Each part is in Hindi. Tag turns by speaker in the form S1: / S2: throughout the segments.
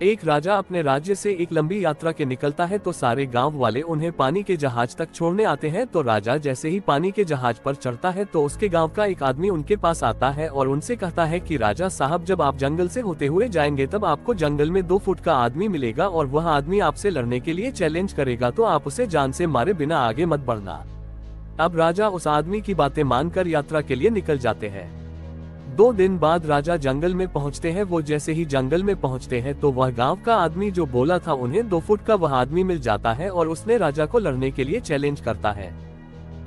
S1: एक राजा अपने राज्य से एक लंबी यात्रा के निकलता है तो सारे गांव वाले उन्हें पानी के जहाज तक छोड़ने आते हैं। तो राजा जैसे ही पानी के जहाज पर चढ़ता है तो उसके गांव का एक आदमी उनके पास आता है और उनसे कहता है कि राजा साहब, जब आप जंगल से होते हुए जाएंगे तब आपको जंगल में 2 फुट का आदमी मिलेगा और वह आदमी आपसे लड़ने के लिए चैलेंज करेगा, तो आप उसे जान से मारे बिना आगे मत बढ़ना। अब राजा उस आदमी की बातें मानकर यात्रा के लिए निकल जाते हैं। 2 दिन बाद राजा जंगल में पहुंचते हैं। वो जैसे ही जंगल में पहुंचते हैं तो वह गांव का आदमी जो बोला था उन्हें 2 फुट का वह आदमी मिल जाता है और उसने राजा को लड़ने के लिए चैलेंज करता है।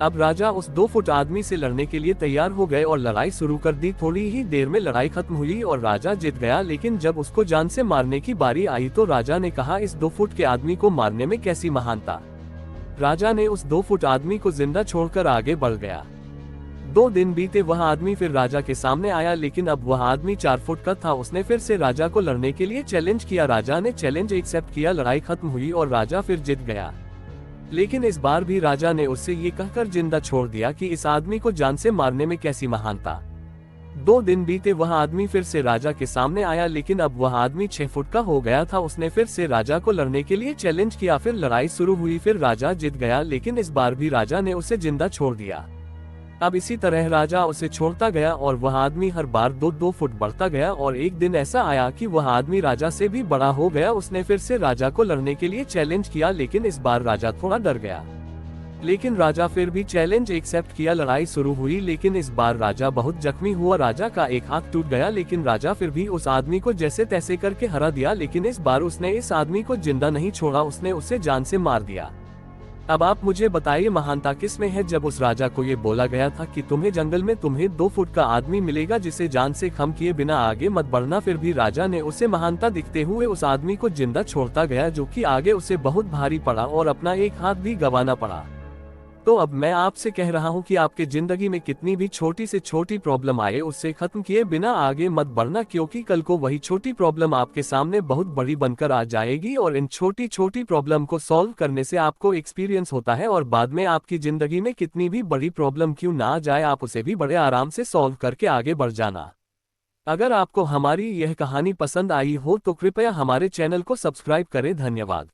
S1: अब राजा उस 2 फुट आदमी से लड़ने के लिए तैयार हो गए और लड़ाई शुरू कर दी। थोड़ी ही देर में लड़ाई खत्म हुई और राजा जीत गया, लेकिन जब उसको जान से मारने की बारी आई तो राजा ने कहा, इस 2 फुट के आदमी को मारने में कैसी महानता। राजा ने उस 2 फुट आदमी को जिंदा छोड़कर आगे बढ़ गया। 2 दिन बीते, वह आदमी फिर राजा के सामने आया, लेकिन अब वह आदमी 4 फुट का था। उसने फिर से राजा को लड़ने के लिए चैलेंज किया। राजा ने चैलेंज एक्सेप्ट किया, लड़ाई खत्म हुई और राजा फिर जीत गया। लेकिन इस बार भी राजा ने उससे ये कहकर जिंदा छोड़ दिया कि इस आदमी को जान से मारने में कैसी महानता। 2 दिन बीते, वह आदमी फिर से राजा के सामने आया, लेकिन अब वह आदमी 6 फुट का हो गया था। उसने फिर से राजा को लड़ने के लिए चैलेंज किया। फिर लड़ाई शुरू हुई, फिर राजा जीत गया, लेकिन इस बार भी राजा ने उसे जिंदा छोड़ दिया। अब इसी तरह राजा उसे छोड़ता गया और वह आदमी हर बार 2-2 फुट बढ़ता गया और एक दिन ऐसा आया कि वह आदमी राजा से भी बड़ा हो गया। उसने फिर से राजा को लड़ने के लिए चैलेंज किया, लेकिन इस बार राजा थोड़ा डर गया। लेकिन राजा फिर भी चैलेंज एक्सेप्ट किया। लड़ाई शुरू हुई, लेकिन इस बार राजा बहुत जख्मी हुआ। राजा का एक हाथ टूट गया, लेकिन राजा फिर भी उस आदमी को जैसे तैसे करके हरा दिया। लेकिन इस बार उसने इस आदमी को जिंदा नहीं छोड़ा, उसने उसे जान से मार दिया। अब आप मुझे बताइए, महानता किस में है। जब उस राजा को ये बोला गया था कि तुम्हें जंगल में 2 फुट का आदमी मिलेगा जिसे जान से खम किए बिना आगे मत बढ़ना, फिर भी राजा ने उसे महानता दिखते हुए उस आदमी को जिंदा छोड़ता गया, जो कि आगे उसे बहुत भारी पड़ा और अपना एक हाथ भी गंवाना पड़ा। तो अब मैं आपसे कह रहा हूं कि आपके जिंदगी में कितनी भी छोटी से छोटी प्रॉब्लम आए, उससे खत्म किए बिना आगे मत बढ़ना, क्योंकि कल को वही छोटी प्रॉब्लम आपके सामने बहुत बड़ी बनकर आ जाएगी। और इन छोटी छोटी प्रॉब्लम को सॉल्व करने से आपको एक्सपीरियंस होता है और बाद में आपकी जिंदगी में कितनी भी बड़ी प्रॉब्लम क्यों ना आ जाए, आप उसे भी बड़े आराम से सॉल्व करके आगे बढ़ जाना। अगर आपको हमारी यह कहानी पसंद आई हो तो कृपया हमारे चैनल को सब्सक्राइब करें। धन्यवाद।